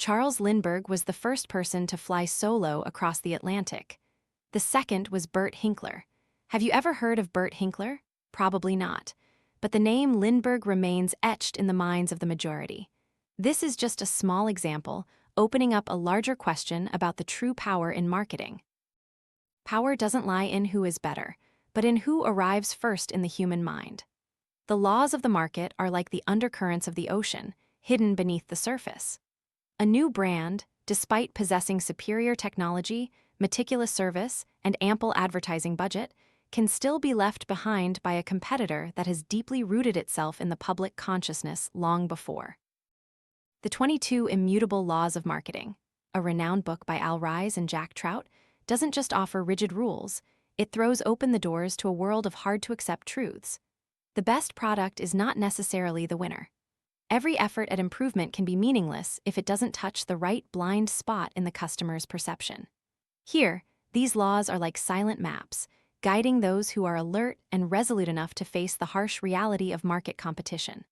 Charles Lindbergh was the first person to fly solo across the Atlantic. The second was Bert Hinkler. Have you ever heard of Bert Hinkler? Probably not. But the name Lindbergh remains etched in the minds of the majority. This is just a small example, opening up a larger question about the true power in marketing. Power doesn't lie in who is better, but in who arrives first in the human mind. The laws of the market are like the undercurrents of the ocean, hidden beneath the surface. A new brand, despite possessing superior technology, meticulous service, and ample advertising budget, can still be left behind by a competitor that has deeply rooted itself in the public consciousness long before. The 22 Immutable Laws of Marketing, a renowned book by Ries and Jack Trout, doesn't just offer rigid rules, it throws open the doors to a world of hard-to-accept truths. The best product is not necessarily the winner. Every effort at improvement can be meaningless if it doesn't touch the right blind spot in the customer's perception. Here, these laws are like silent maps, guiding those who are alert and resolute enough to face the harsh reality of market competition.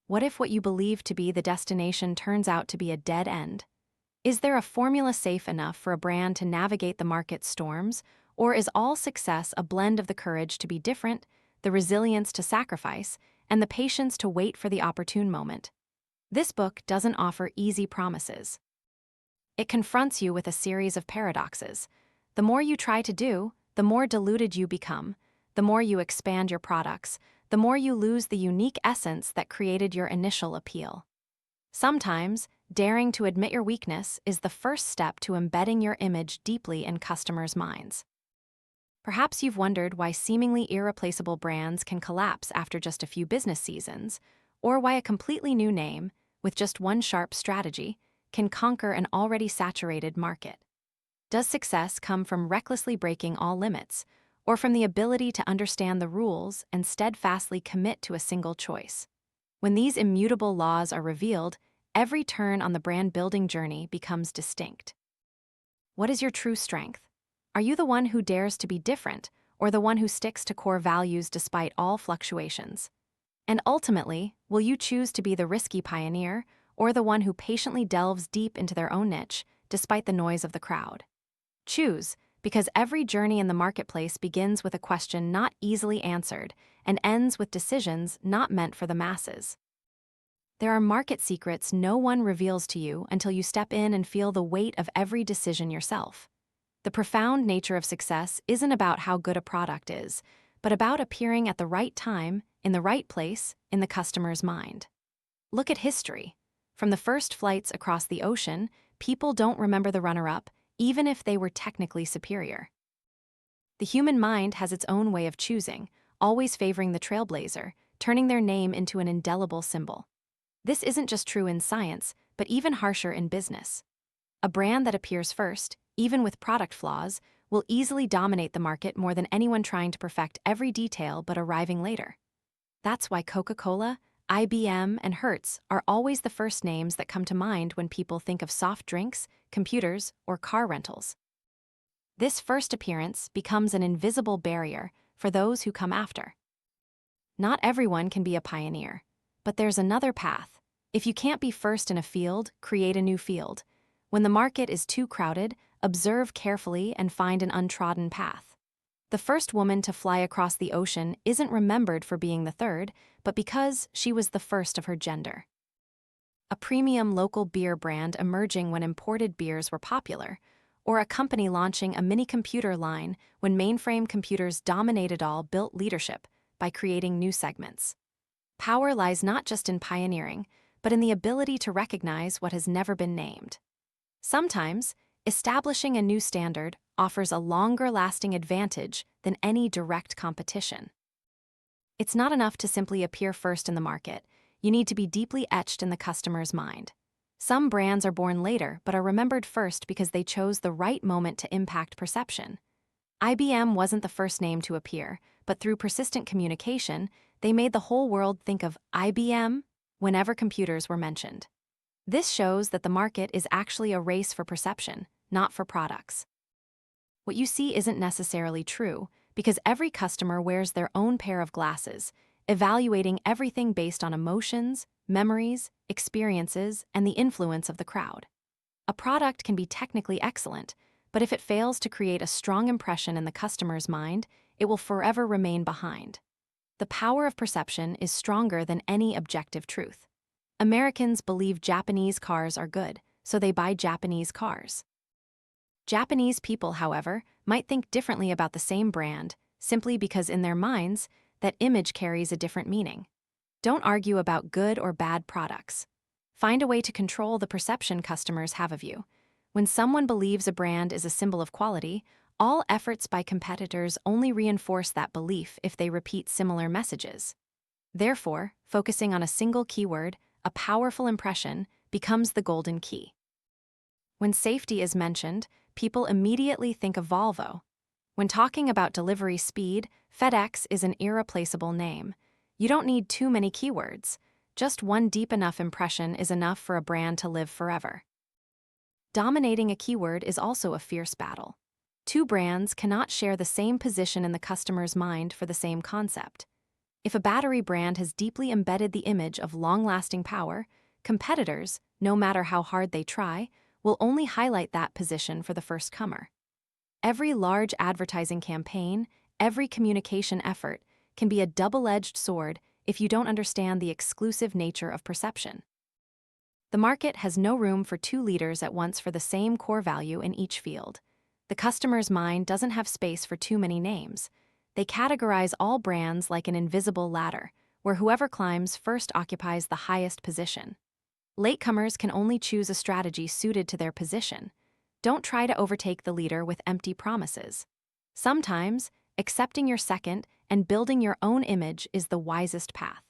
What if what you believe to be the destination turns out to be a dead end? Is there a formula safe enough for a brand to navigate the market's storms, or is all success a blend of the courage to be different, the resilience to sacrifice, and the patience to wait for the opportune moment? This book doesn't offer easy promises. It confronts you with a series of paradoxes. The more you try to do, the more diluted you become. The more you expand your products, the more you lose the unique essence that created your initial appeal. Sometimes, daring to admit your weakness is the first step to embedding your image deeply in customers' minds. Perhaps you've wondered why seemingly irreplaceable brands can collapse after just a few business seasons, or why a completely new name, with just one sharp strategy, can conquer an already saturated market. Does success come from recklessly breaking all limits, or from the ability to understand the rules and steadfastly commit to a single choice? When these immutable laws are revealed, every turn on the brand-building journey becomes distinct. What is your true strength? Are you the one who dares to be different, or the one who sticks to core values despite all fluctuations? And ultimately, will you choose to be the risky pioneer, or the one who patiently delves deep into their own niche, despite the noise of the crowd? Choose, because every journey in the marketplace begins with a question not easily answered and ends with decisions not meant for the masses. There are market secrets no one reveals to you until you step in and feel the weight of every decision yourself. The profound nature of success isn't about how good a product is, but about appearing at the right time, in the right place, in the customer's mind. Look at history. From the first flights across the ocean, people don't remember the runner-up, even if they were technically superior. The human mind has its own way of choosing, always favoring the trailblazer, turning their name into an indelible symbol. This isn't just true in science, but even harsher in business. A brand that appears first, even with product flaws, will easily dominate the market more than anyone trying to perfect every detail but arriving later. That's why Coca-Cola, IBM, and Hertz are always the first names that come to mind when people think of soft drinks, computers, or car rentals. This first appearance becomes an invisible barrier for those who come after. Not everyone can be a pioneer, but there's another path. If you can't be first in a field, create a new field. When the market is too crowded, observe carefully and find an untrodden path. The first woman to fly across the ocean isn't remembered for being the third, but because she was the first of her gender. A premium local beer brand emerging when imported beers were popular, or a company launching a mini-computer line when mainframe computers dominated all built leadership by creating new segments. Power lies not just in pioneering, but in the ability to recognize what has never been named. Sometimes, establishing a new standard offers a longer-lasting advantage than any direct competition. It's not enough to simply appear first in the market. You need to be deeply etched in the customer's mind. Some brands are born later but are remembered first because they chose the right moment to impact perception. IBM wasn't the first name to appear, but through persistent communication, they made the whole world think of IBM whenever computers were mentioned. This shows that the market is actually a race for perception, not for products. What you see isn't necessarily true, because every customer wears their own pair of glasses, evaluating everything based on emotions, memories, experiences, and the influence of the crowd. A product can be technically excellent, but if it fails to create a strong impression in the customer's mind, it will forever remain behind. The power of perception is stronger than any objective truth. Americans believe Japanese cars are good, so they buy Japanese cars. Japanese people, however, might think differently about the same brand, simply because in their minds, that image carries a different meaning. Don't argue about good or bad products. Find a way to control the perception customers have of you. When someone believes a brand is a symbol of quality, all efforts by competitors only reinforce that belief if they repeat similar messages. Therefore, focusing on a single keyword, a powerful impression, becomes the golden key. When safety is mentioned, people immediately think of Volvo. When talking about delivery speed, FedEx is an irreplaceable name. You don't need too many keywords. Just one deep enough impression is enough for a brand to live forever. Dominating a keyword is also a fierce battle. Two brands cannot share the same position in the customer's mind for the same concept. If a battery brand has deeply embedded the image of long-lasting power, competitors, no matter how hard they try, will only highlight that position for the first comer. Every large advertising campaign, every communication effort, can be a double-edged sword if you don't understand the exclusive nature of perception. The market has no room for two leaders at once for the same core value in each field. The customer's mind doesn't have space for too many names. They categorize all brands like an invisible ladder, where whoever climbs first occupies the highest position. Latecomers can only choose a strategy suited to their position. Don't try to overtake the leader with empty promises. Sometimes, accepting your second and building your own image is the wisest path.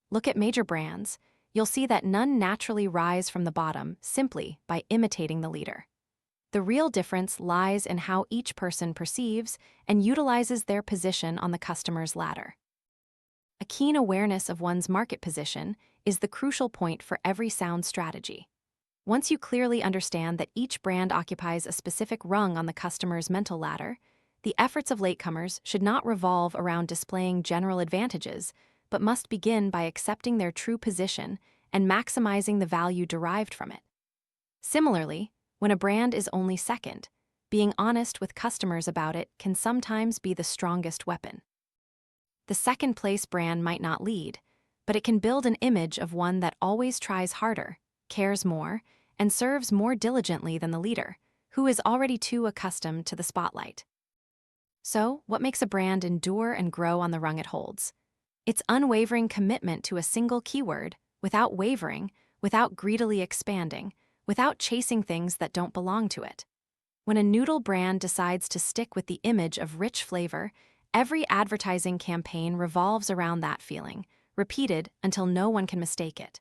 Look at major brands. You'll see that none naturally rise from the bottom simply by imitating the leader. The real difference lies in how each person perceives and utilizes their position on the customer's ladder. A keen awareness of one's market position is the crucial point for every sound strategy. Once you clearly understand that each brand occupies a specific rung on the customer's mental ladder, the efforts of latecomers should not revolve around displaying general advantages, but must begin by accepting their true position and maximizing the value derived from it. Similarly, when a brand is only second, being honest with customers about it can sometimes be the strongest weapon. The second-place brand might not lead, but it can build an image of one that always tries harder, cares more, and serves more diligently than the leader, who is already too accustomed to the spotlight. So, what makes a brand endure and grow on the rung it holds? Its unwavering commitment to a single keyword, without wavering, without greedily expanding, without chasing things that don't belong to it. When a noodle brand decides to stick with the image of rich flavor, every advertising campaign revolves around that feeling, repeated until no one can mistake it.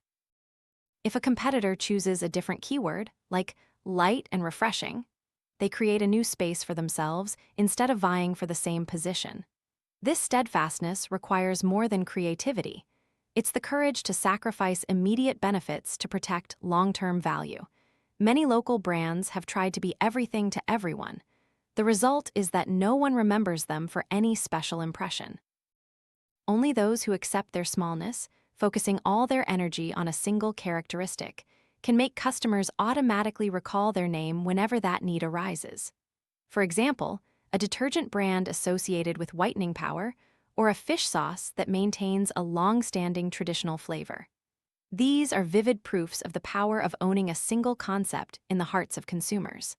If a competitor chooses a different keyword, like light and refreshing, they create a new space for themselves instead of vying for the same position. This steadfastness requires more than creativity. It's the courage to sacrifice immediate benefits to protect long-term value. Many local brands have tried to be everything to everyone. The result is that no one remembers them for any special impression. Only those who accept their smallness, focusing all their energy on a single characteristic, can make customers automatically recall their name whenever that need arises. For example, a detergent brand associated with whitening power, or a fish sauce that maintains a long-standing traditional flavor. These are vivid proofs of the power of owning a single concept in the hearts of consumers.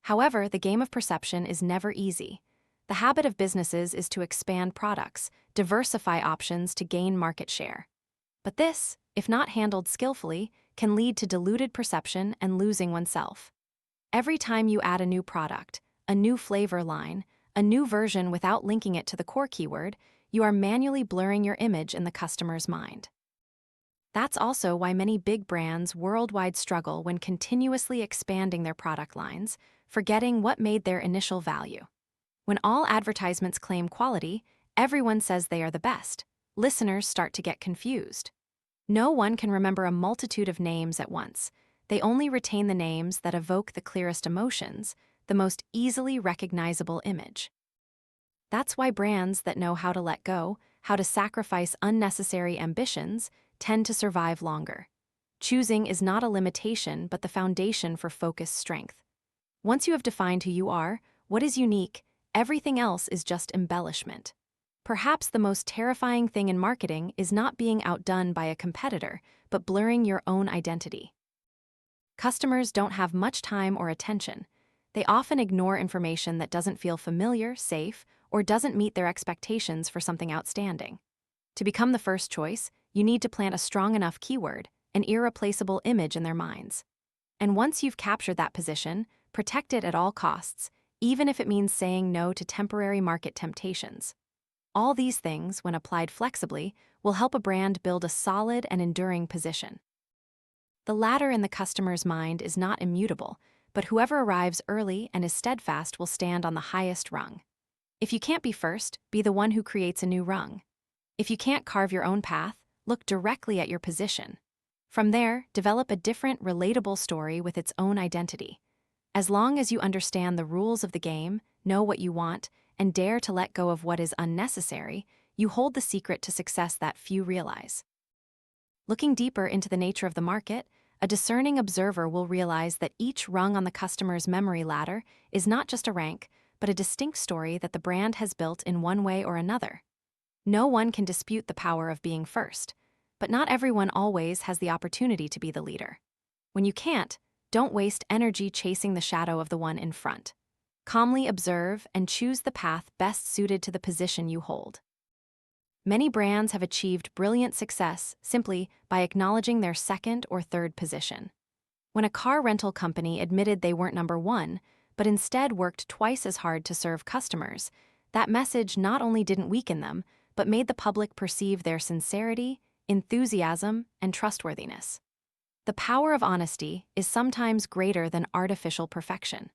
However, the game of perception is never easy. The habit of businesses is to expand products, diversify options to gain market share. But this, if not handled skillfully, can lead to diluted perception and losing oneself. Every time you add a new product, a new flavor line, a new version without linking it to the core keyword, you are manually blurring your image in the customer's mind. That's also why many big brands worldwide struggle when continuously expanding their product lines, forgetting what made their initial value. When all advertisements claim quality, everyone says they are the best. Listeners start to get confused. No one can remember a multitude of names at once. They only retain the names that evoke the clearest emotions, the most easily recognizable image. That's why brands that know how to let go, how to sacrifice unnecessary ambitions, tend to survive longer. Choosing is not a limitation but the foundation for focused strength. Once you have defined who you are, what is unique, everything else is just embellishment. Perhaps the most terrifying thing in marketing is not being outdone by a competitor, but blurring your own identity. Customers don't have much time or attention. They often ignore information that doesn't feel familiar, safe, or doesn't meet their expectations for something outstanding. To become the first choice, you need to plant a strong enough keyword, an irreplaceable image in their minds. And once you've captured that position, protect it at all costs, even if it means saying no to temporary market temptations. All these things, when applied flexibly, will help a brand build a solid and enduring position. The ladder in the customer's mind is not immutable, but whoever arrives early and is steadfast will stand on the highest rung. If you can't be first, be the one who creates a new rung. If you can't carve your own path, look directly at your position. From there, develop a different, relatable story with its own identity. As long as you understand the rules of the game, know what you want, and dare to let go of what is unnecessary, you hold the secret to success that few realize. Looking deeper into the nature of the market, a discerning observer will realize that each rung on the customer's memory ladder is not just a rank, but a distinct story that the brand has built in one way or another. No one can dispute the power of being first, but not everyone always has the opportunity to be the leader. When you can't, don't waste energy chasing the shadow of the one in front. Calmly observe and choose the path best suited to the position you hold. Many brands have achieved brilliant success simply by acknowledging their second or third position. When a car rental company admitted they weren't number one, but instead worked twice as hard to serve customers, that message not only didn't weaken them, but made the public perceive their sincerity, enthusiasm, and trustworthiness. The power of honesty is sometimes greater than artificial perfection.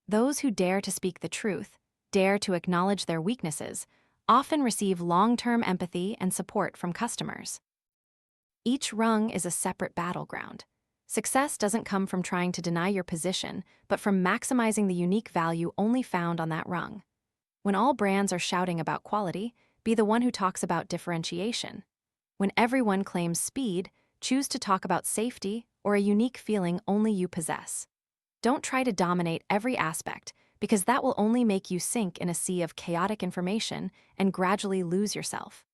Those who dare to speak the truth, dare to acknowledge their weaknesses, often receive long-term empathy and support from customers. Each rung is a separate battleground. Success doesn't come from trying to deny your position, but from maximizing the unique value only found on that rung. When all brands are shouting about quality, be the one who talks about differentiation. When everyone claims speed, choose to talk about safety or a unique feeling only you possess. Don't try to dominate every aspect, because that will only make you sink in a sea of chaotic information and gradually lose yourself.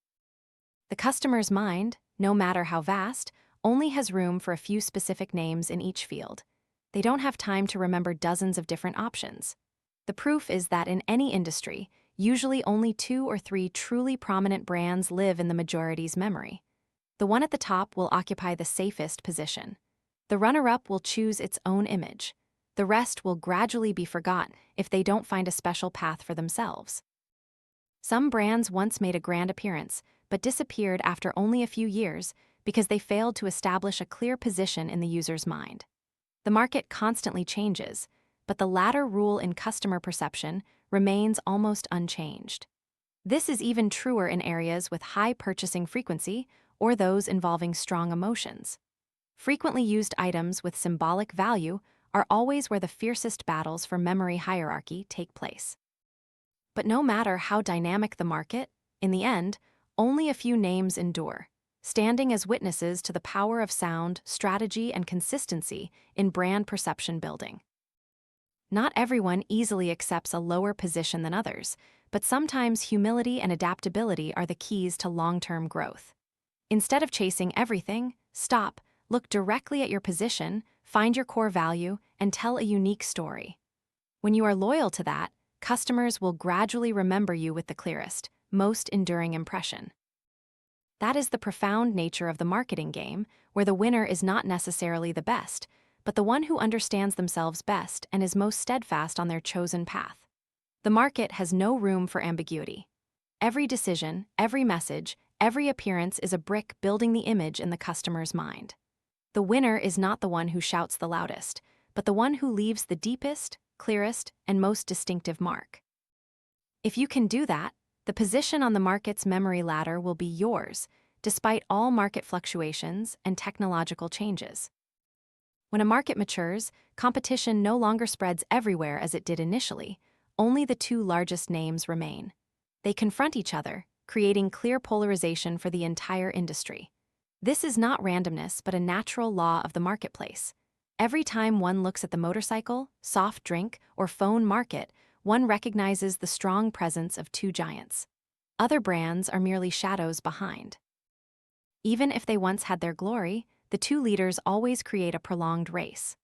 The customer's mind, no matter how vast, only has room for a few specific names in each field. They don't have time to remember dozens of different options. The proof is that in any industry, usually only 2 or 3 truly prominent brands live in the majority's memory. The one at the top will occupy the safest position. The runner-up will choose its own image. The rest will gradually be forgotten if they don't find a special path for themselves. Some brands once made a grand appearance, but disappeared after only a few years because they failed to establish a clear position in the user's mind. The market constantly changes, but the latter rule in customer perception remains almost unchanged. This is even truer in areas with high purchasing frequency or those involving strong emotions. Frequently used items with symbolic value are always where the fiercest battles for memory hierarchy take place. But no matter how dynamic the market, in the end, only a few names endure, standing as witnesses to the power of sound, strategy, and consistency in brand perception building. Not everyone easily accepts a lower position than others, but sometimes humility and adaptability are the keys to long-term growth. Instead of chasing everything, stop, look directly at your position, find your core value, and tell a unique story. When you are loyal to that, customers will gradually remember you with the clearest, most enduring impression. That is the profound nature of the marketing game, where the winner is not necessarily the best, but the one who understands themselves best and is most steadfast on their chosen path. The market has no room for ambiguity. Every decision, every message, every appearance is a brick building the image in the customer's mind. The winner is not the one who shouts the loudest, but the one who leaves the deepest, clearest, and most distinctive mark. If you can do that, the position on the market's memory ladder will be yours, despite all market fluctuations and technological changes. When a market matures, competition no longer spreads everywhere as it did initially. Only the 2 largest names remain. They confront each other, creating clear polarization for the entire industry. This is not randomness, but a natural law of the marketplace. Every time one looks at the motorcycle, soft drink, or phone market, one recognizes the strong presence of two giants. Other brands are merely shadows behind. Even if they once had their glory, the two leaders always create a prolonged race.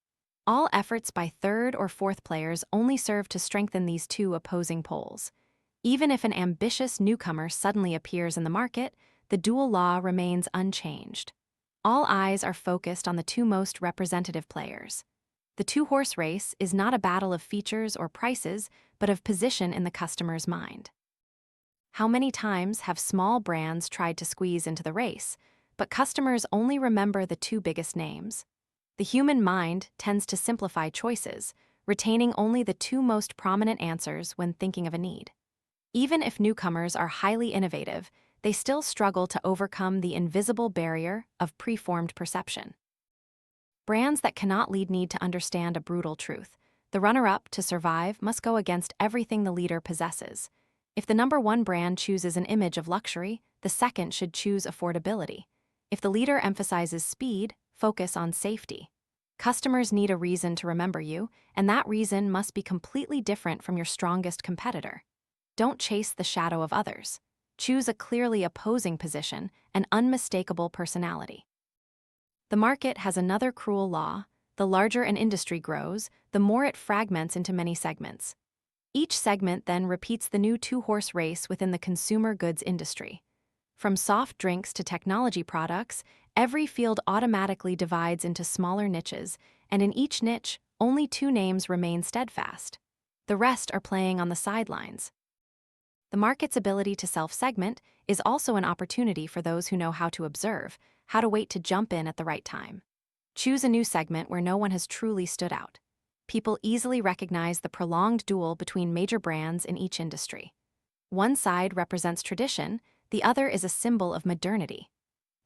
All efforts by third or fourth players only serve to strengthen these two opposing poles. Even if an ambitious newcomer suddenly appears in the market, the dual law remains unchanged. All eyes are focused on the two most representative players. The two-horse race is not a battle of features or prices, but of position in the customer's mind. How many times have small brands tried to squeeze into the race, but customers only remember the two biggest names? The human mind tends to simplify choices, retaining only the two most prominent answers when thinking of a need. Even if newcomers are highly innovative, they still struggle to overcome the invisible barrier of preformed perception. Brands that cannot lead need to understand a brutal truth. The runner-up to survive must go against everything the leader possesses. If the number one brand chooses an image of luxury, the second should choose affordability. If the leader emphasizes speed, focus on safety. Customers need a reason to remember you, and that reason must be completely different from your strongest competitor. Don't chase the shadow of others. Choose a clearly opposing position, an unmistakable personality. The market has another cruel law. The larger an industry grows, the more it fragments into many segments. Each segment then repeats the new two-horse race within the consumer goods industry. From soft drinks to technology products, every field automatically divides into smaller niches, and in each niche, only two names remain steadfast. The rest are playing on the sidelines. The market's ability to self-segment is also an opportunity for those who know how to observe, how to wait to jump in at the right time. Choose a new segment where no one has truly stood out. People easily recognize the prolonged duel between major brands in each industry. One side represents tradition, the other is a symbol of modernity.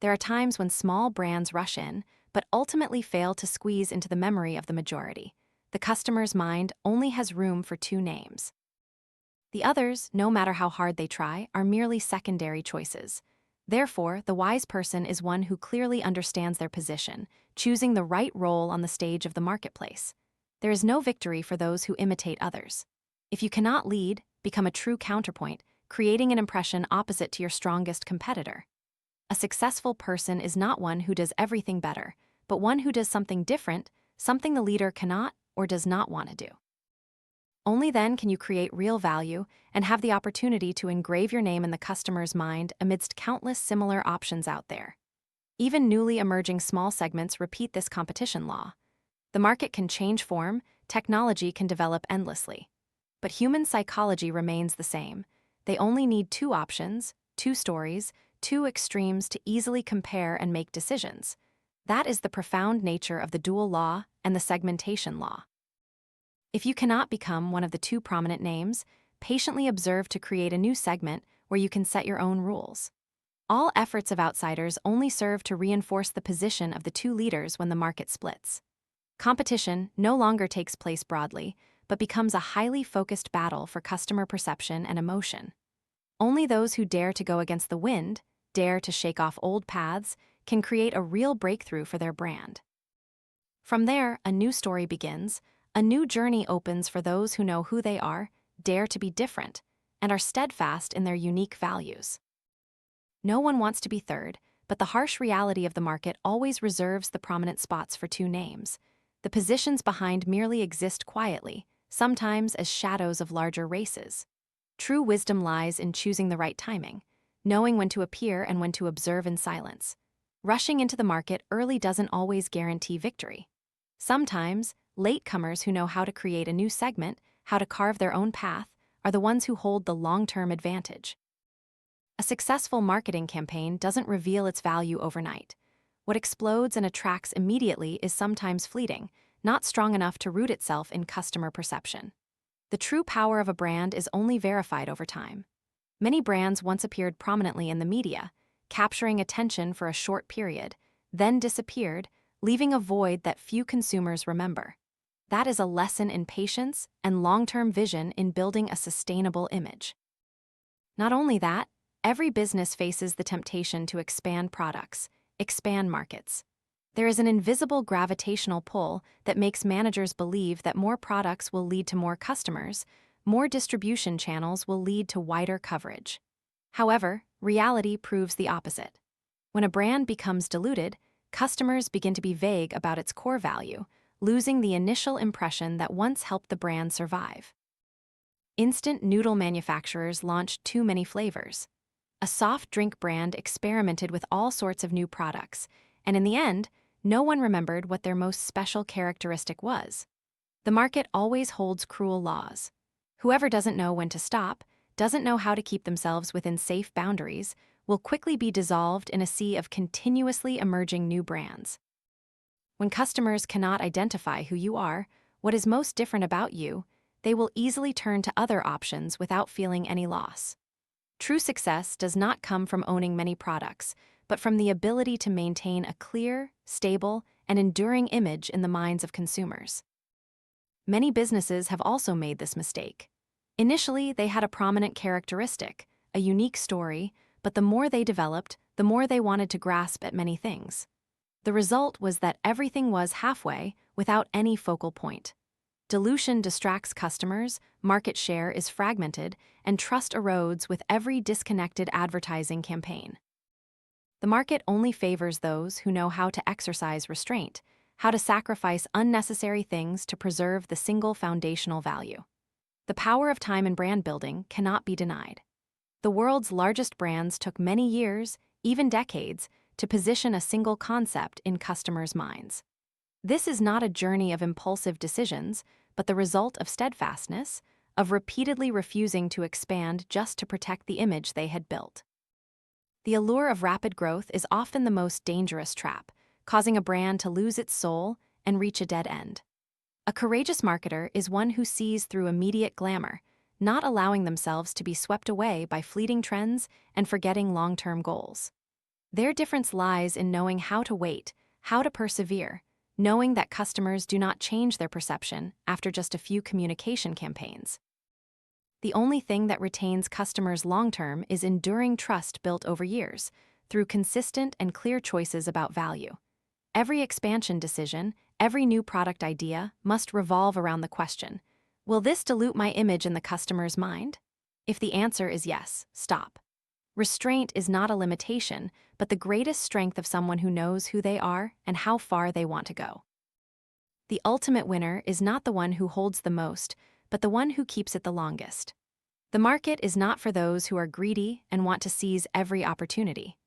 There are times when small brands rush in, but ultimately fail to squeeze into the memory of the majority. The customer's mind only has room for two names. The others, no matter how hard they try, are merely secondary choices. Therefore, the wise person is one who clearly understands their position, choosing the right role on the stage of the marketplace. There is no victory for those who imitate others. If you cannot lead, become a true counterpoint, creating an impression opposite to your strongest competitor. A successful person is not one who does everything better, but one who does something different, something the leader cannot or does not want to do. Only then can you create real value and have the opportunity to engrave your name in the customer's mind amidst countless similar options out there. Even newly emerging small segments repeat this competition law. The market can change form, technology can develop endlessly. But human psychology remains the same. They only need two options, two stories, two extremes to easily compare and make decisions. That is the profound nature of the dual law and the segmentation law. If you cannot become one of the two prominent names, patiently observe to create a new segment where you can set your own rules. All efforts of outsiders only serve to reinforce the position of the two leaders when the market splits. Competition no longer takes place broadly, but becomes a highly focused battle for customer perception and emotion. Only those who dare to go against the wind, dare to shake off old paths, can create a real breakthrough for their brand. From there, a new story begins. A new journey opens for those who know who they are, dare to be different, and are steadfast in their unique values. No one wants to be third, but the harsh reality of the market always reserves the prominent spots for two names. The positions behind merely exist quietly, sometimes as shadows of larger races. True wisdom lies in choosing the right timing, knowing when to appear and when to observe in silence. Rushing into the market early doesn't always guarantee victory. Sometimes, latecomers who know how to create a new segment, how to carve their own path, are the ones who hold the long-term advantage. A successful marketing campaign doesn't reveal its value overnight. What explodes and attracts immediately is sometimes fleeting, not strong enough to root itself in customer perception. The true power of a brand is only verified over time. Many brands once appeared prominently in the media, capturing attention for a short period, then disappeared, leaving a void that few consumers remember. That is a lesson in patience and long-term vision in building a sustainable image. Not only that, Every business faces the temptation to expand products, expand markets. There is an invisible gravitational pull that makes managers believe that more products will lead to more customers, more distribution channels will lead to wider coverage. However, reality proves the opposite. When a brand becomes diluted, customers begin to be vague about its core value, losing the initial impression that once helped the brand survive. Instant noodle manufacturers launched too many flavors. A soft drink brand experimented with all sorts of new products, and in the end, no one remembered what their most special characteristic was. The market always holds cruel laws. Whoever doesn't know when to stop, doesn't know how to keep themselves within safe boundaries, will quickly be dissolved in a sea of continuously emerging new brands. When customers cannot identify who you are, what is most different about you, they will easily turn to other options without feeling any loss. True success does not come from owning many products, but from the ability to maintain a clear, stable, and enduring image in the minds of consumers. Many businesses have also made this mistake. Initially, they had a prominent characteristic, a unique story, but the more they developed, the more they wanted to grasp at many things. The result was that everything was halfway, without any focal point. Dilution distracts customers, market share is fragmented, and trust erodes with every disconnected advertising campaign. The market only favors those who know how to exercise restraint, how to sacrifice unnecessary things to preserve the single foundational value. The power of time in brand building cannot be denied. The world's largest brands took many years, even decades, to position a single concept in customers' minds. This is not a journey of impulsive decisions, but the result of steadfastness, of repeatedly refusing to expand just to protect the image they had built. The allure of rapid growth is often the most dangerous trap, causing a brand to lose its soul and reach a dead end. A courageous marketer is one who sees through immediate glamour, not allowing themselves to be swept away by fleeting trends and forgetting long-term goals. Their difference lies in knowing how to wait, how to persevere, knowing that customers do not change their perception after just a few communication campaigns. The only thing that retains customers long-term is enduring trust built over years, through consistent and clear choices about value. Every expansion decision, every new product idea must revolve around the question, will this dilute my image in the customer's mind? If the answer is yes, stop. Restraint is not a limitation, but the greatest strength of someone who knows who they are and how far they want to go. The ultimate winner is not the one who holds the most, but the one who keeps it the longest. The market is not for those who are greedy and want to seize every opportunity.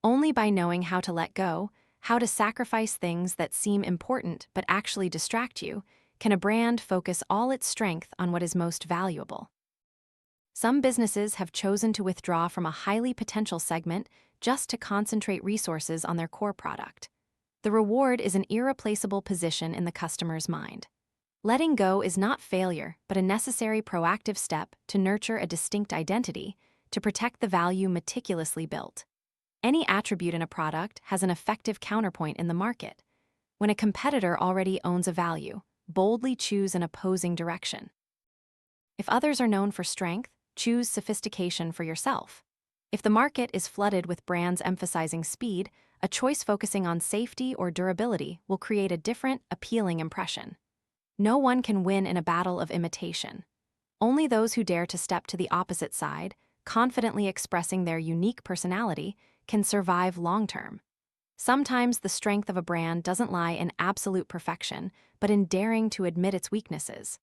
Only by knowing how to let go, how to sacrifice things that seem important but actually distract you, can a brand focus all its strength on what is most valuable. Some businesses have chosen to withdraw from a highly potential segment just to concentrate resources on their core product. The reward is an irreplaceable position in the customer's mind. Letting go is not failure, but a necessary proactive step to nurture a distinct identity, to protect the value meticulously built. Any attribute in a product has an effective counterpoint in the market. When a competitor already owns a value, boldly choose an opposing direction. If others are known for strength, choose sophistication for yourself. If the market is flooded with brands emphasizing speed, a choice focusing on safety or durability will create a different, appealing impression. No one can win in a battle of imitation. Only those who dare to step to the opposite side, confidently expressing their unique personality, can survive long-term. Sometimes the strength of a brand doesn't lie in absolute perfection, but in daring to admit its weaknesses.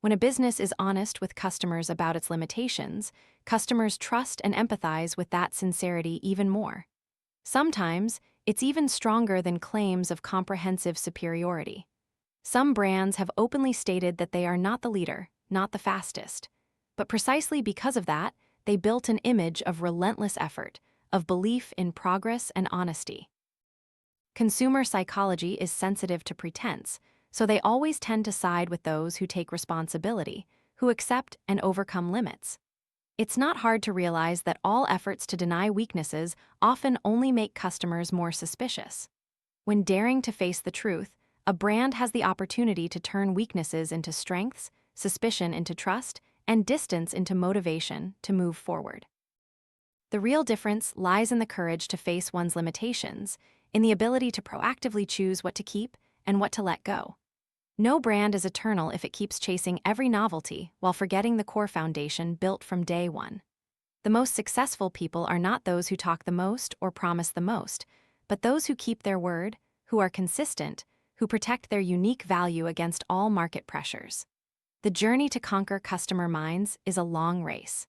When a business is honest with customers about its limitations, customers trust and empathize with that sincerity even more. Sometimes, it's even stronger than claims of comprehensive superiority. Some brands have openly stated that they are not the leader, not the fastest. But precisely because of that, they built an image of relentless effort, of belief in progress and honesty. Consumer psychology is sensitive to pretense, so they always tend to side with those who take responsibility, who accept and overcome limits. It's not hard to realize that all efforts to deny weaknesses often only make customers more suspicious. When daring to face the truth, a brand has the opportunity to turn weaknesses into strengths, suspicion into trust, and distance into motivation to move forward. The real difference lies in the courage to face one's limitations, in the ability to proactively choose what to keep and what to let go. No brand is eternal if it keeps chasing every novelty while forgetting the core foundation built from day one. The most successful people are not those who talk the most or promise the most, but those who keep their word, who are consistent, who protect their unique value against all market pressures. The journey to conquer customer minds is a long race.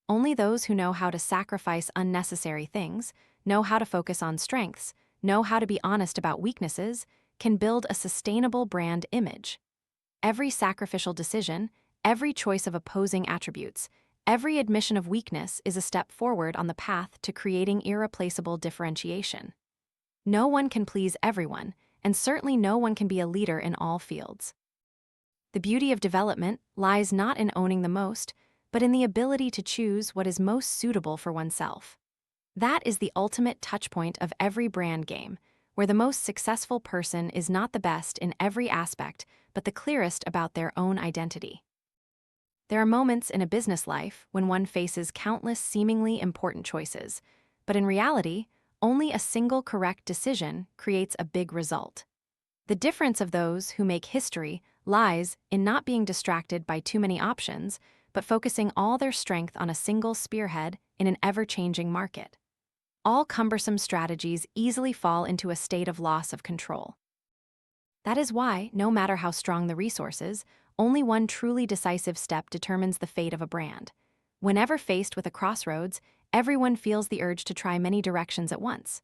Only those who know how to sacrifice unnecessary things, know how to focus on strengths, know how to be honest about weaknesses, can build a sustainable brand image. Every sacrificial decision, every choice of opposing attributes, every admission of weakness is a step forward on the path to creating irreplaceable differentiation. No one can please everyone, and certainly no one can be a leader in all fields. The beauty of development lies not in owning the most, but in the ability to choose what is most suitable for oneself. That is the ultimate touchpoint of every brand game, where the most successful person is not the best in every aspect, but the clearest about their own identity. There are moments in a business life when one faces countless seemingly important choices, but in reality, only a single correct decision creates a big result. The difference of those who make history lies in not being distracted by too many options, but focusing all their strength on a single spearhead in an ever-changing market. All cumbersome strategies easily fall into a state of loss of control. That is why, no matter how strong the resources, only one truly decisive step determines the fate of a brand. Whenever faced with a crossroads, everyone feels the urge to try many directions at once.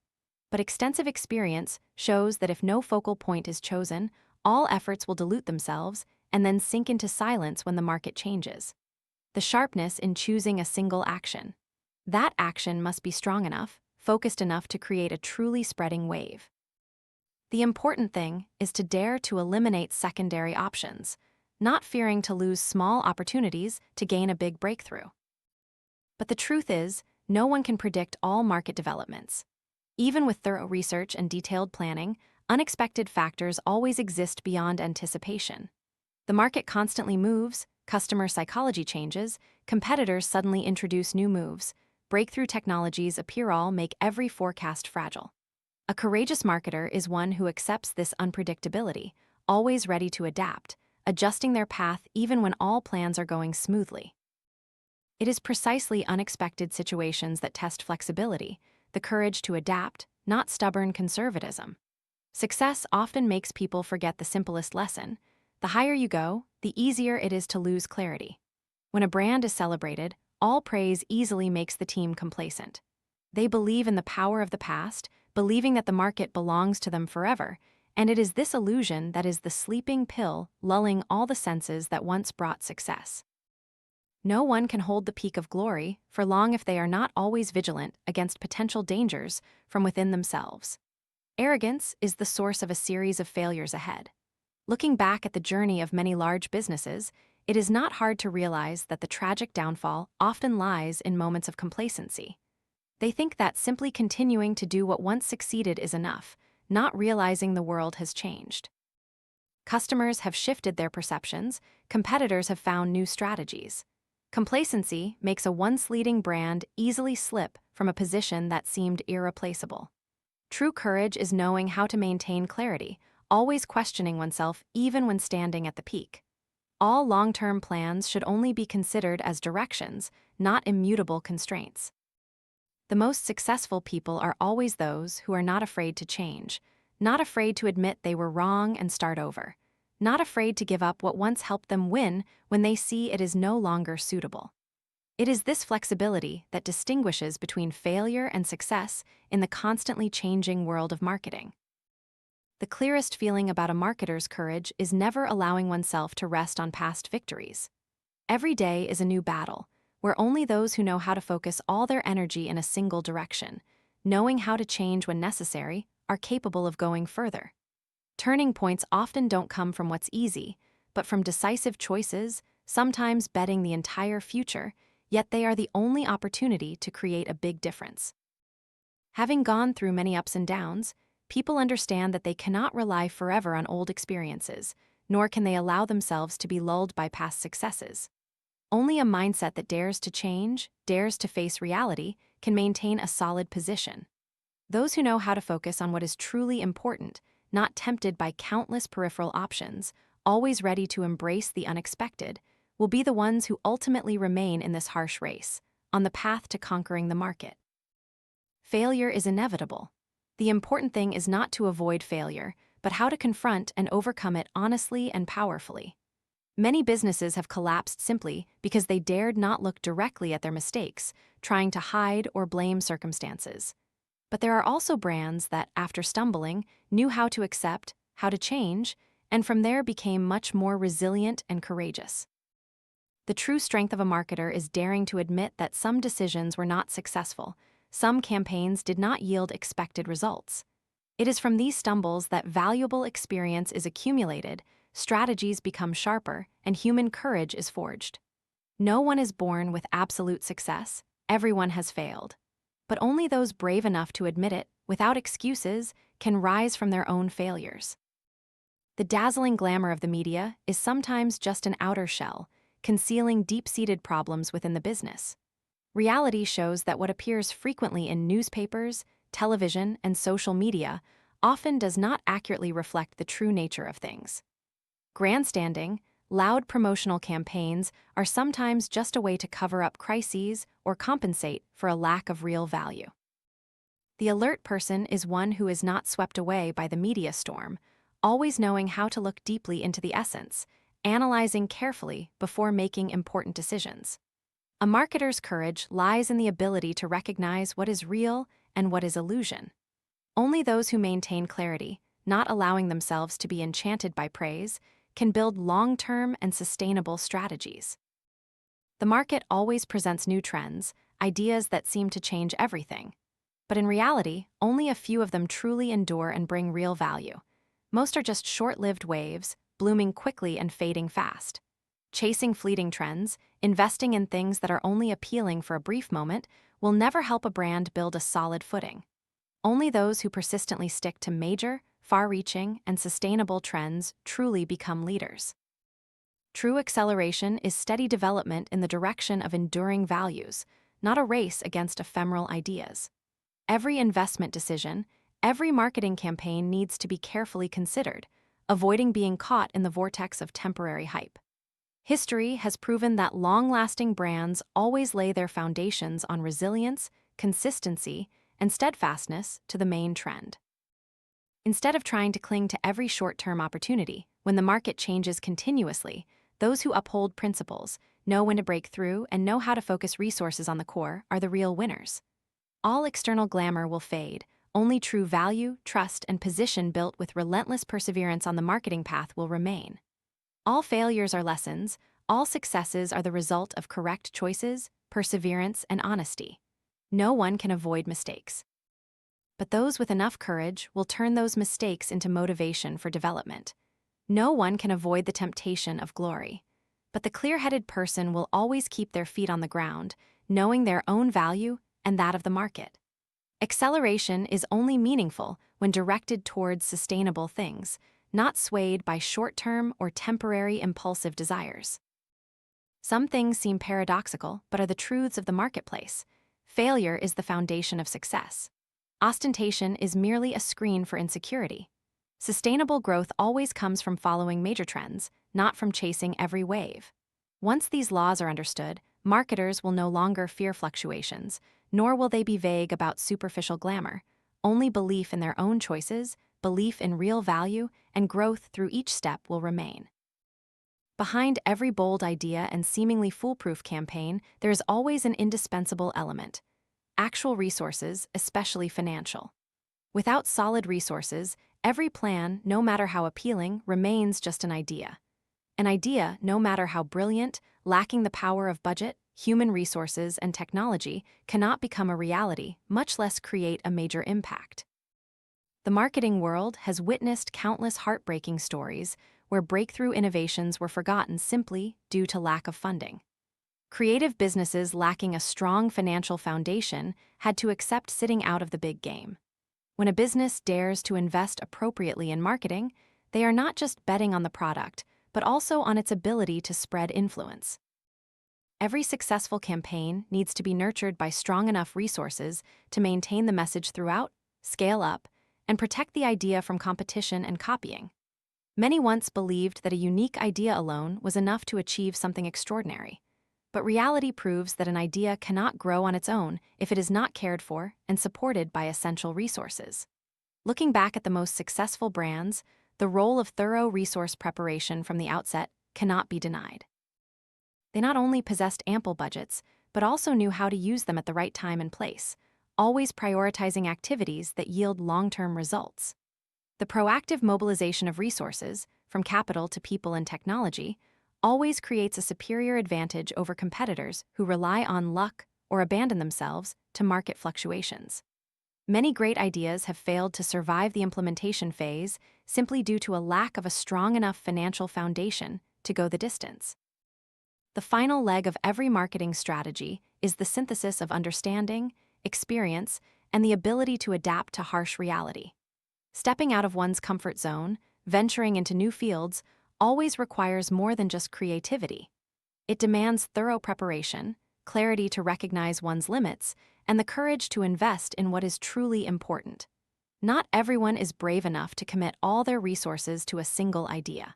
But extensive experience shows that if no focal point is chosen, all efforts will dilute themselves and then sink into silence when the market changes. The sharpness in choosing a single action. That action must be strong enough, focused enough to create a truly spreading wave. The important thing is to dare to eliminate secondary options, not fearing to lose small opportunities to gain a big breakthrough. But the truth is, no one can predict all market developments. Even with thorough research and detailed planning, unexpected factors always exist beyond anticipation. The market constantly moves, customer psychology changes, competitors suddenly introduce new moves, breakthrough technologies appear, all make every forecast fragile. A courageous marketer is one who accepts this unpredictability, always ready to adapt, adjusting their path even when all plans are going smoothly. It is precisely unexpected situations that test flexibility, the courage to adapt, not stubborn conservatism. Success often makes people forget the simplest lesson. The higher you go, the easier it is to lose clarity. When a brand is celebrated, all praise easily makes the team complacent. They believe in the power of the past, believing that the market belongs to them forever, and it is this illusion that is the sleeping pill lulling all the senses that once brought success. No one can hold the peak of glory for long if they are not always vigilant against potential dangers from within themselves. Arrogance is the source of a series of failures ahead. Looking back at the journey of many large businesses, it is not hard to realize that the tragic downfall often lies in moments of complacency. They think that simply continuing to do what once succeeded is enough, not realizing the world has changed. Customers have shifted their perceptions, competitors have found new strategies. Complacency makes a once leading brand easily slip from a position that seemed irreplaceable. True courage is knowing how to maintain clarity, always questioning oneself even when standing at the peak. All long-term plans should only be considered as directions, not immutable constraints. The most successful people are always those who are not afraid to change, not afraid to admit they were wrong and start over, not afraid to give up what once helped them win when they see it is no longer suitable. It is this flexibility that distinguishes between failure and success in the constantly changing world of marketing. The clearest feeling about a marketer's courage is never allowing oneself to rest on past victories. Every day is a new battle, where only those who know how to focus all their energy in a single direction, knowing how to change when necessary, are capable of going further. Turning points often don't come from what's easy, but from decisive choices, sometimes betting the entire future, yet they are the only opportunity to create a big difference. Having gone through many ups and downs, people understand that they cannot rely forever on old experiences, nor can they allow themselves to be lulled by past successes. Only a mindset that dares to change, dares to face reality, can maintain a solid position. Those who know how to focus on what is truly important, not tempted by countless peripheral options, always ready to embrace the unexpected, will be the ones who ultimately remain in this harsh race, on the path to conquering the market. Failure is inevitable. The important thing is not to avoid failure, but how to confront and overcome it honestly and powerfully. Many businesses have collapsed simply because they dared not look directly at their mistakes, trying to hide or blame circumstances. But there are also brands that, after stumbling, knew how to accept, how to change, and from there became much more resilient and courageous. The true strength of a marketer is daring to admit that some decisions were not successful, some campaigns did not yield expected results. It is from these stumbles that valuable experience is accumulated, strategies become sharper, and human courage is forged. No one is born with absolute success, everyone has failed. But only those brave enough to admit it, without excuses, can rise from their own failures. The dazzling glamour of the media is sometimes just an outer shell, concealing deep-seated problems within the business. Reality shows that what appears frequently in newspapers, television, and social media often does not accurately reflect the true nature of things. Grandstanding, loud promotional campaigns are sometimes just a way to cover up crises or compensate for a lack of real value. The alert person is one who is not swept away by the media storm, always knowing how to look deeply into the essence, analyzing carefully before making important decisions. A marketer's courage lies in the ability to recognize what is real and what is illusion. Only those who maintain clarity, not allowing themselves to be enchanted by praise, can build long-term and sustainable strategies. The market always presents new trends, ideas that seem to change everything. But in reality, only a few of them truly endure and bring real value. Most are just short-lived waves, blooming quickly and fading fast. Chasing fleeting trends, investing in things that are only appealing for a brief moment, will never help a brand build a solid footing. Only those who persistently stick to major, far-reaching, and sustainable trends truly become leaders. True acceleration is steady development in the direction of enduring values, not a race against ephemeral ideas. Every investment decision, every marketing campaign needs to be carefully considered, avoiding being caught in the vortex of temporary hype. History has proven that long-lasting brands always lay their foundations on resilience, consistency, and steadfastness to the main trend. Instead of trying to cling to every short-term opportunity, when the market changes continuously, those who uphold principles, know when to break through, and know how to focus resources on the core are the real winners. All external glamour will fade, only true value, trust, and position built with relentless perseverance on the marketing path will remain. All failures are lessons, all successes are the result of correct choices, perseverance, and honesty. No one can avoid mistakes. But those with enough courage will turn those mistakes into motivation for development. No one can avoid the temptation of glory. But the clear-headed person will always keep their feet on the ground, knowing their own value and that of the market. Acceleration is only meaningful when directed towards sustainable things, not swayed by short-term or temporary impulsive desires. Some things seem paradoxical, but are the truths of the marketplace. Failure is the foundation of success. Ostentation is merely a screen for insecurity. Sustainable growth always comes from following major trends, not from chasing every wave. Once these laws are understood, marketers will no longer fear fluctuations, nor will they be vague about superficial glamour. Only belief in their own choices, belief in real value, and growth through each step will remain. Behind every bold idea and seemingly foolproof campaign, there is always an indispensable element: actual resources, especially financial. Without solid resources, every plan, no matter how appealing, remains just an idea. An idea, no matter how brilliant, lacking the power of budget, human resources, and technology, cannot become a reality, much less create a major impact. The marketing world has witnessed countless heartbreaking stories where breakthrough innovations were forgotten simply due to lack of funding. Creative businesses lacking a strong financial foundation had to accept sitting out of the big game. When a business dares to invest appropriately in marketing, they are not just betting on the product, but also on its ability to spread influence. Every successful campaign needs to be nurtured by strong enough resources to maintain the message throughout, scale up, and protect the idea from competition and copying. Many once believed that a unique idea alone was enough to achieve something extraordinary. But reality proves that an idea cannot grow on its own if it is not cared for and supported by essential resources. Looking back at the most successful brands, the role of thorough resource preparation from the outset cannot be denied. They not only possessed ample budgets, but also knew how to use them at the right time and place, always prioritizing activities that yield long-term results. The proactive mobilization of resources, from capital to people and technology, always creates a superior advantage over competitors who rely on luck or abandon themselves to market fluctuations. Many great ideas have failed to survive the implementation phase simply due to a lack of a strong enough financial foundation to go the distance. The final leg of every marketing strategy is the synthesis of understanding, experience, and the ability to adapt to harsh reality. Stepping out of one's comfort zone, venturing into new fields, always requires more than just creativity. It demands thorough preparation, clarity to recognize one's limits, and the courage to invest in what is truly important. Not everyone is brave enough to commit all their resources to a single idea.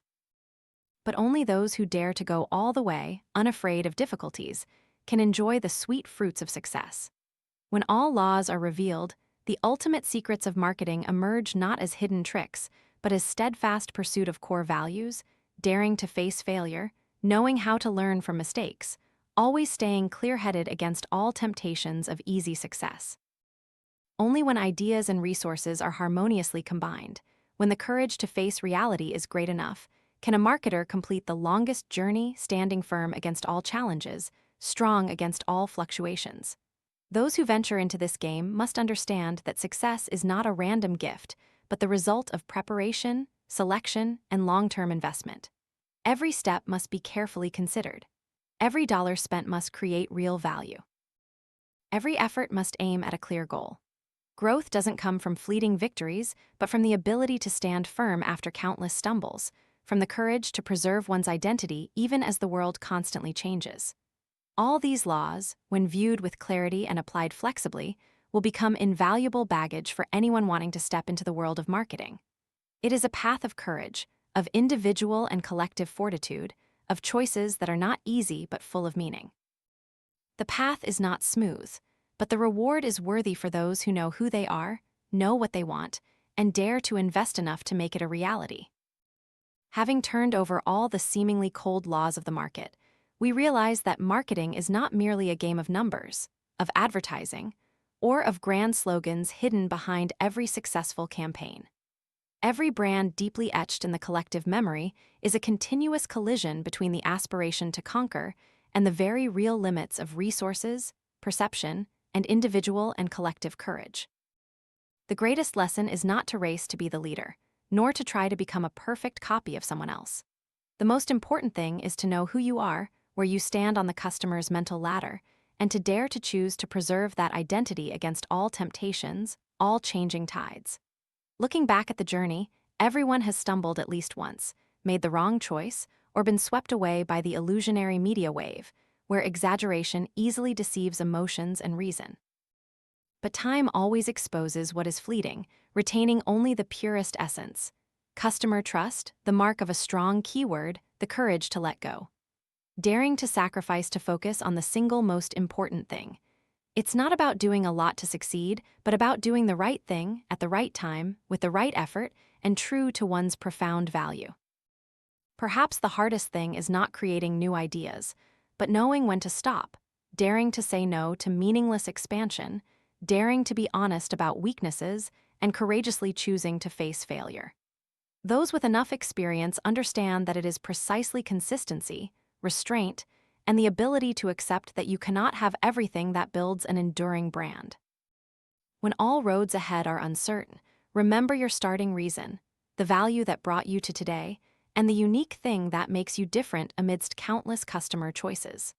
But only those who dare to go all the way, unafraid of difficulties, can enjoy the sweet fruits of success. When all laws are revealed, the ultimate secrets of marketing emerge not as hidden tricks, but as steadfast pursuit of core values, daring to face failure, knowing how to learn from mistakes, always staying clear-headed against all temptations of easy success. Only when ideas and resources are harmoniously combined, when the courage to face reality is great enough, can a marketer complete the longest journey standing firm against all challenges, strong against all fluctuations. Those who venture into this game must understand that success is not a random gift, but the result of preparation, selection, and long-term investment. Every step must be carefully considered. Every dollar spent must create real value. Every effort must aim at a clear goal. Growth doesn't come from fleeting victories, but from the ability to stand firm after countless stumbles, from the courage to preserve one's identity even as the world constantly changes. All these laws, when viewed with clarity and applied flexibly, will become invaluable baggage for anyone wanting to step into the world of marketing. It is a path of courage, of individual and collective fortitude, of choices that are not easy but full of meaning. The path is not smooth, but the reward is worthy for those who know who they are, know what they want, and dare to invest enough to make it a reality. Having turned over all the seemingly cold laws of the market, we realize that marketing is not merely a game of numbers, of advertising, or of grand slogans hidden behind every successful campaign. Every brand deeply etched in the collective memory is a continuous collision between the aspiration to conquer and the very real limits of resources, perception, and individual and collective courage. The greatest lesson is not to race to be the leader, nor to try to become a perfect copy of someone else. The most important thing is to know who you are, where you stand on the customer's mental ladder, and to dare to choose to preserve that identity against all temptations, all changing tides. Looking back at the journey, everyone has stumbled at least once, made the wrong choice, or been swept away by the illusionary media wave, where exaggeration easily deceives emotions and reason. But time always exposes what is fleeting, retaining only the purest essence. Customer trust, the mark of a strong keyword, the courage to let go. Daring to sacrifice to focus on the single most important thing. It's not about doing a lot to succeed, but about doing the right thing at the right time, with the right effort, and true to one's profound value. Perhaps the hardest thing is not creating new ideas, but knowing when to stop, daring to say no to meaningless expansion, daring to be honest about weaknesses, and courageously choosing to face failure. Those with enough experience understand that it is precisely consistency, restraint, and the ability to accept that you cannot have everything that builds an enduring brand. When all roads ahead are uncertain, remember your starting reason, the value that brought you to today, and the unique thing that makes you different amidst countless customer choices.